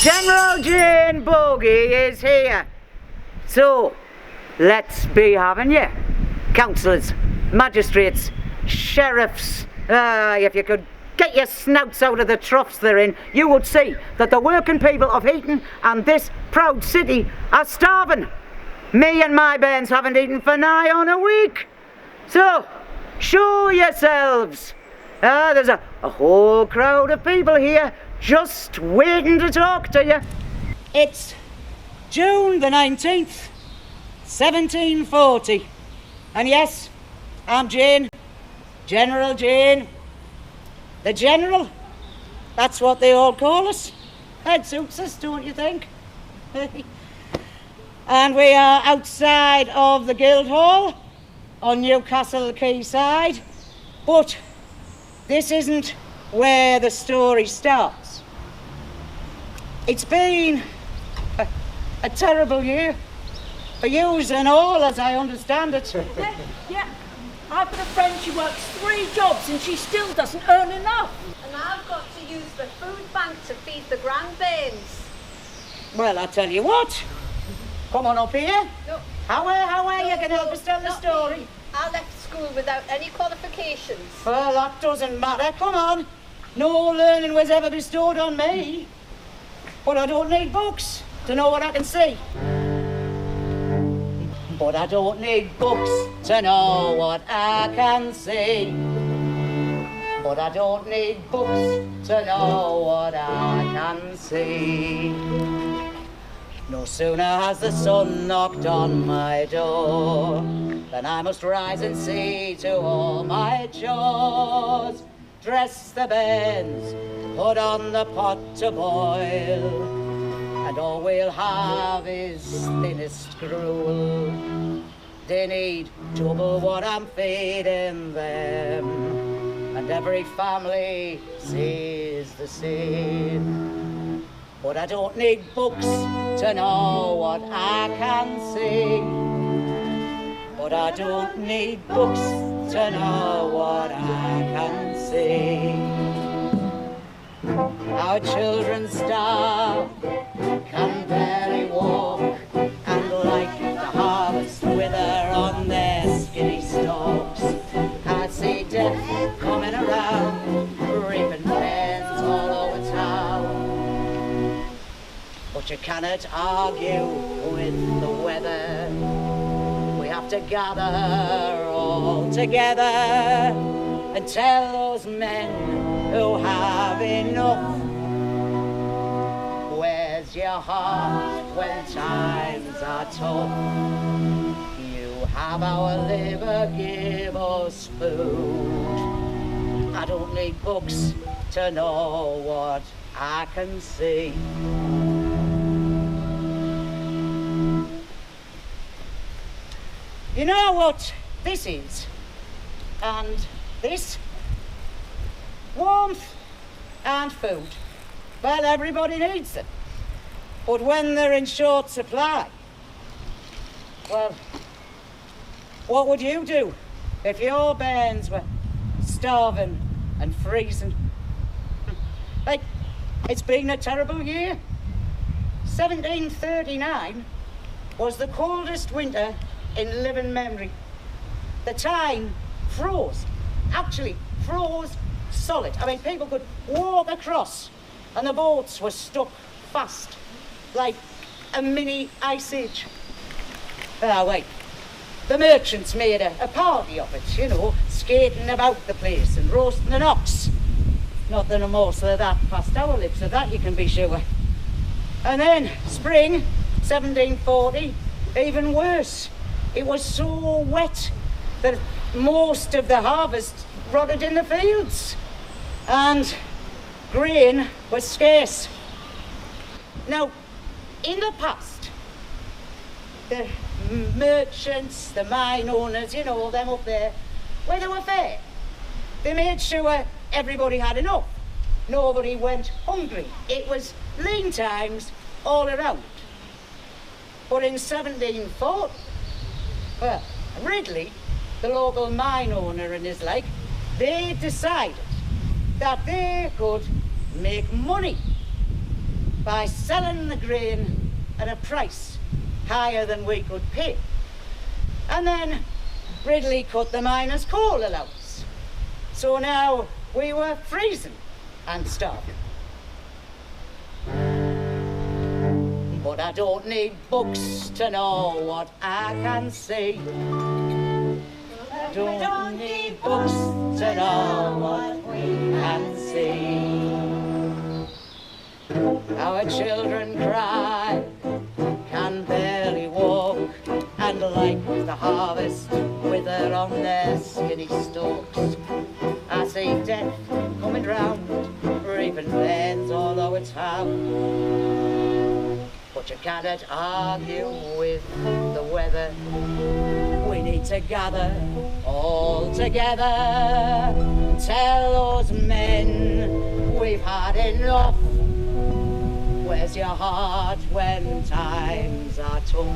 General Jane Bogey is here. So, let's be having you. Councillors, magistrates, sheriffs, if you could get your snouts out of the troughs they're in, you would see that the working people of Heaton and this proud city are starving. Me and my bairns haven't eaten for nigh on a week. So, show yourselves. There's a whole crowd of people here just waiting to talk to you. It's June the 19th, 1740. And yes, I'm Jane, General Jane. The General, that's what they all call us. It suits us, don't you think? And we are outside of the Guildhall on Newcastle Quayside. But this isn't where the story starts. It's been a terrible year for yous and all, as I understand it. Yeah. I've got a friend, she works 3 jobs and she still doesn't earn enough. And I've got to use the food bank to feed the grandbairns. Well, I tell you what. Come on up here. No. How are you? Can help us tell the story. Me. I left school without any qualifications. Well, that doesn't matter. Come on. No learning was ever bestowed on me. But I don't need books to know what I can see. But I don't need books to know what I can see. But I don't need books to know what I can see. No sooner has the sun knocked on my door than I must rise and see to all my chores. Dress the bairns, put on the pot to boil, and all we'll have is thinnest gruel. They need double what I'm feeding them, and every family sees the same. But I don't need books to know what I can see. But I don't need books to know what I can see. Our children starve, can barely walk, and like the harvest wither on their skinny stalks. I see death coming around, reaping pains all over town. But you cannot argue with the weather. We have to gather all together and tell those men who have enough. Where's your heart when times are tough? You have our labour, give us food. I don't need books to know what I can see. You know what this is? And this? Warmth and food. Well, everybody needs them. But when they're in short supply, well, what would you do if your bairns were starving and freezing? Like, it's been a terrible year. 1739 was the coldest winter in living memory. The Tyne froze, actually froze solid. I mean, people could walk across and the boats were stuck fast, like a mini ice age. Ah, wait. The merchants made a party of it, you know, skating about the place and roasting an ox. Not that a morsel of that passed our lips, of that you can be sure. And then, spring, 1740, even worse. It was so wet that most of the harvest rotted in the fields. And grain was scarce. Now, in the past, the merchants, the mine owners, you know, them up there, well, they were fair. They made sure everybody had enough. Nobody went hungry. It was lean times all around. But in 1740, well, Ridley, the local mine owner and his like, they decided that they could make money by selling the grain at a price higher than we could pay. And then Ridley cut the miners' coal allowance. So now we were freezing and starving. But I don't need books to know what I can see. Don't need books to know what we can see. Our children cry, can barely walk, and like the harvest wither on their skinny stalks. I see death coming round, reaping veins all over town. But you cannot argue with the weather. We need to gather all together and tell those men we've had enough. Where's your heart when times are tough?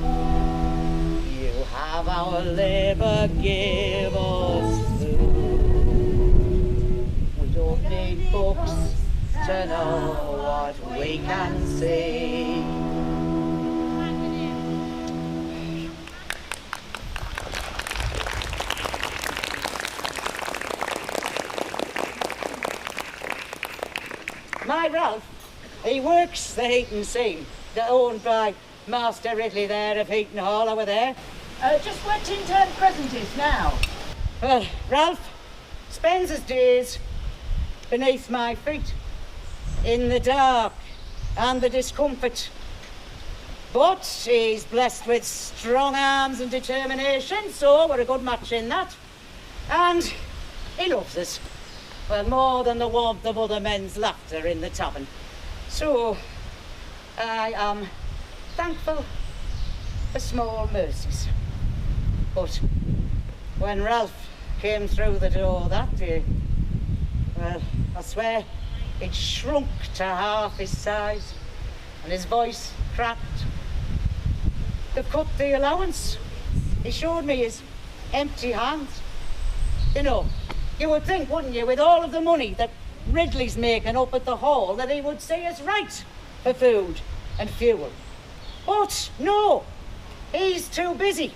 You have our labour, give us food. We don't need books to know what we can see. My Ralph, he works the Heaton seam, owned by Master Ridley there of Heaton Hall over there. Just where Tin Present is now. Well, Ralph spends his days beneath my feet, in the dark and the discomfort. But he's blessed with strong arms and determination, so we're a good match in that. And he loves us. Well, more than the warmth of other men's laughter in the tavern. So, I am thankful for small mercies. But when Ralph came through the door that day, well, I swear it shrunk to half his size, and his voice cracked. They've cut the allowance. He showed me his empty hands. You know, you would think, wouldn't you, with all of the money that Ridley's making up at the hall, that he would see us right for food and fuel. But no, he's too busy.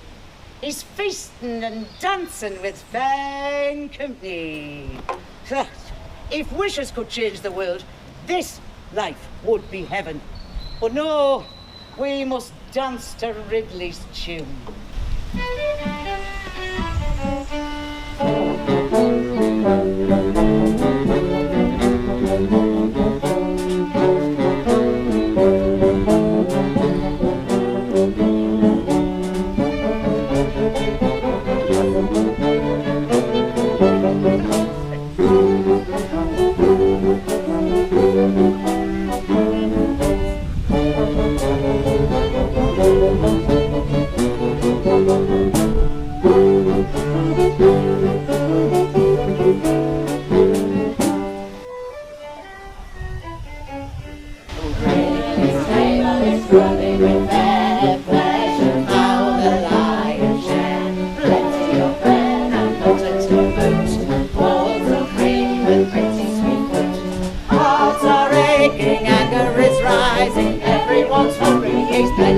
He's feasting and dancing with fine company. If wishes could change the world, this life would be heaven. But no, we must dance to Ridley's tune.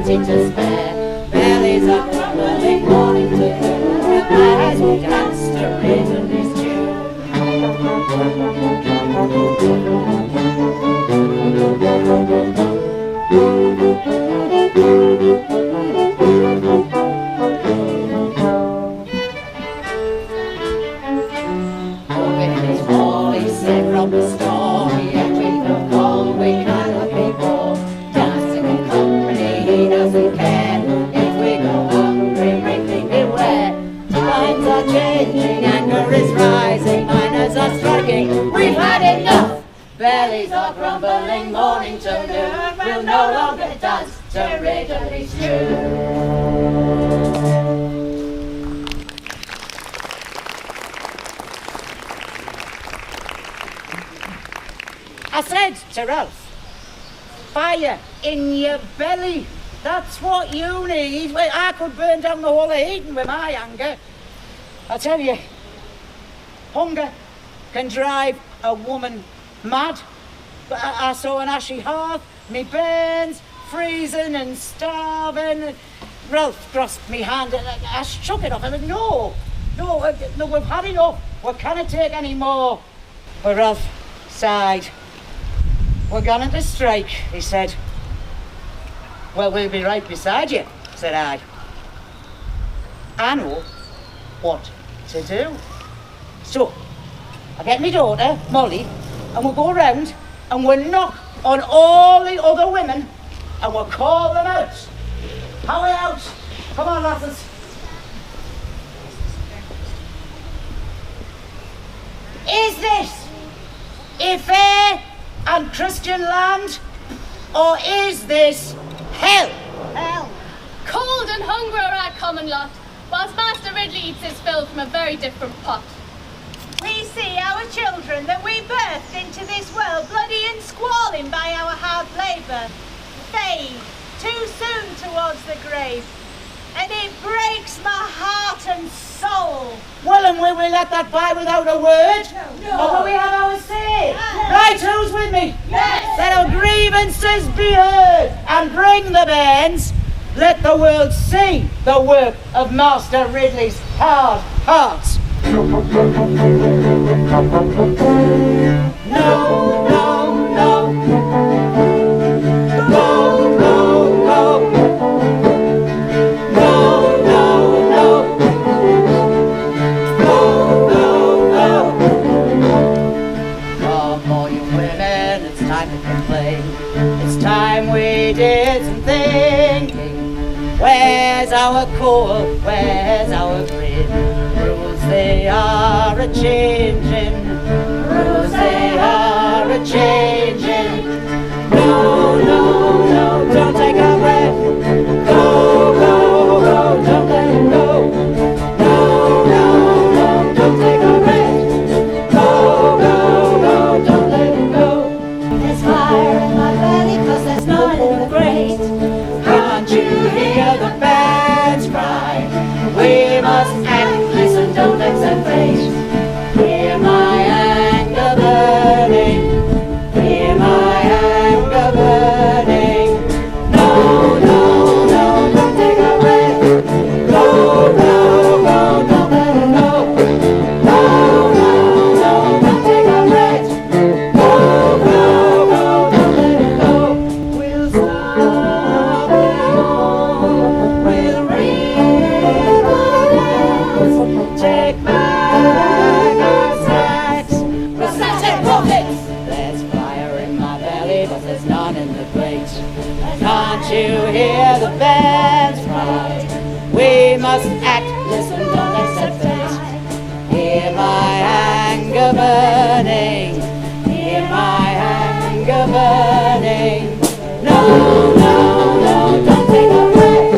To spare, bellies are crumbling, morning to noon, as we dance to Ridley's Oh, Ridley's fall, he said from the storm, yet we don't call, we cannot be poor. Dancing in company, he doesn't care. If we go hungry, Ridley beware. Times are changing, anger is rising, miners are striking. We've had enough. Bellies are grumbling, morning to noon. We'll no longer dance to Ridley's tune. I said to Ralph, fire in your belly. That's what you need. Well, I could burn down the whole of Heaton with my anger. I tell you, hunger can drive a woman mad. But I saw an ashy hearth, me bairns freezing and starving. Ralph grasped me hand and I shook it off. I said, no, we've had enough. We can't take any more. But Ralph sighed. We're going to strike, he said. Well, we'll be right beside you, said I. I know what to do. So, I get my daughter, Molly, and we'll go round and we'll knock on all the other women and we'll call them out. How are we out? Come on, lasses. Is this a fair and Christian land, or is this hell? Hell. Cold and hunger are our common lot, whilst Master Ridley eats his fill from a very different pot. We see our children that we birthed into this world bloody and squalling by our hard labour fade too soon towards the grave, and it breaks my heart and soul. Well, and will we let that by without a word? No. Or will we have our say? Yes. Right, who's with me? Yes. Let our grievances be heard and bring the bands. Let the world see the work of Master Ridley's hard hearts. No, no, no. No, no, no. No, no, no. No, no, no. Come all you women, it's time to complain. It's time we did some thinking. Where's our coal? Where's our grid? Rules they are a-changing. Rules they are a-changing. No, no, no, don't take our breath. Go, go, go, don't let it go. No, no, no, don't take our breath. Go, go, go, don't let it go. There's fire in my belly 'cause there's none in the grate. Can't you hear the bands cry? We must act, listen, don't accept fate. Hear my anger burning. Hear my anger burning. No, no, no, don't take a breath. Go, go, go, don't let it go. No, no, no, don't take a breath. Go, go, go, don't let it go. We'll stop it all. We'll read the take back our sights. We'll snatch their profits. There's fire in my belly, but there's none in the grate. Can't you hear the bands cry? We must act, listen, don't accept fate. Hear my anger burning. Hear my anger burning. No, no, no, don't take a breath.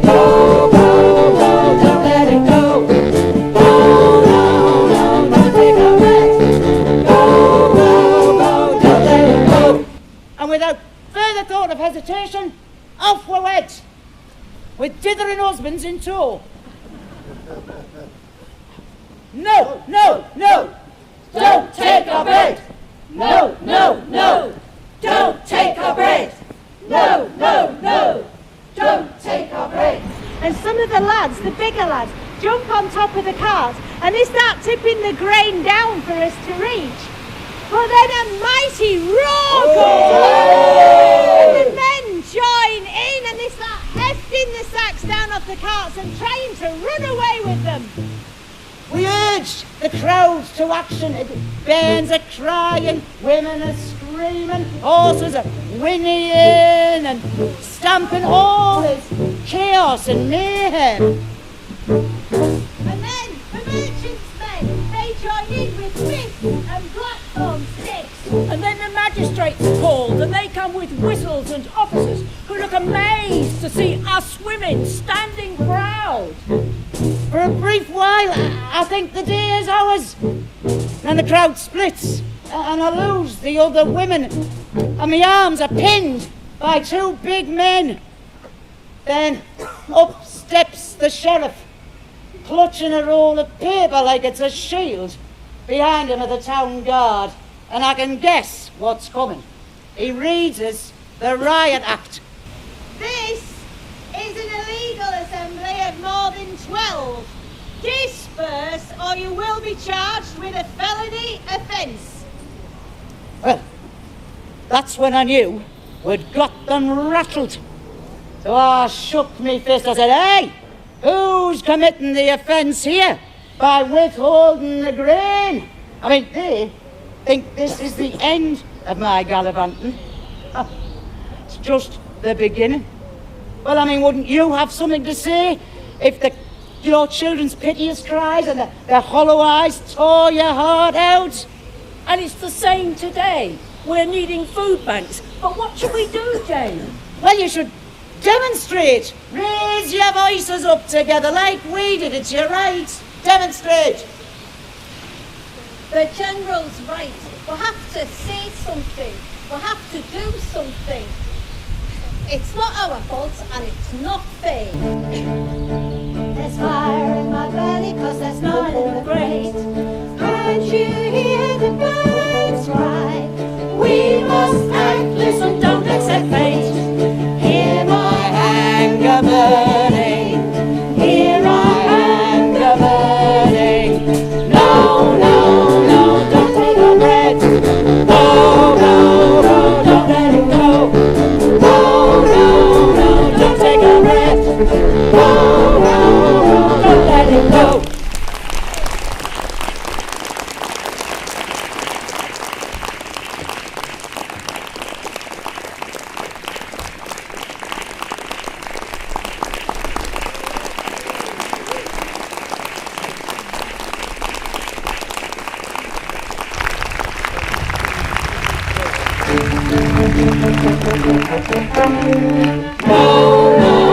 Go, go, go, don't let it go. No, no, no, don't take a breath. Go, go, go, don't let it go. And without further thought of hesitation, off we went, with dithering husbands in tow. No, no, no, don't take our bread. No, no, no, don't take our bread. No, no, no, don't take our bread. And some of the lads, the bigger lads, jump on top of the cart and they start tipping the grain down for us to reach. But then a mighty roar goes up and the men join in and they start hefting the sacks down off the carts and trying to run away with them. We urged the crowds to action. Bands are crying, women are screaming, horses are whinnying and stamping. All is chaos and mayhem. And then the merchants' men, they join in with whip and blackthorn sticks. And then the magistrates are called and they come with whistles and officers who look amazed to see us women standing proud. For a brief while, I think the day is ours. And the crowd splits, and I lose the other women, and my arms are pinned by two big men. Then up steps the sheriff, clutching a roll of paper like it's a shield. behind him are the town guard, and I can guess what's coming. He reads us the Riot Act. This is an illegal assembly of more than 12. Disperse or you will be charged with a felony offence. Well, that's when I knew we'd got them rattled. So I shook me fist. I said, hey, who's committing the offence here by withholding the grain? I mean, they think this is the end of my gallivanting. It's just the beginning. Well, I mean, wouldn't you have something to say if your children's piteous cries and their hollow eyes tore your heart out? And it's the same today. We're needing food banks. But what should we do, Jane? Well, you should demonstrate. Raise your voices up together like we did. It's your right. Demonstrate. The General's right. We have to say something. We have to do something. It's not our fault and it's not fair. There's fire in my belly cause there's none in the grate. Can't you hear the birds cry? We must act, listen, don't accept fate. Hear my anger burning. Hear my anger burning. No, no, no, don't take our bread. No, no, no, don't let it go. No, no, no, don't take our bread. No, no, no, don't let it go. No, no.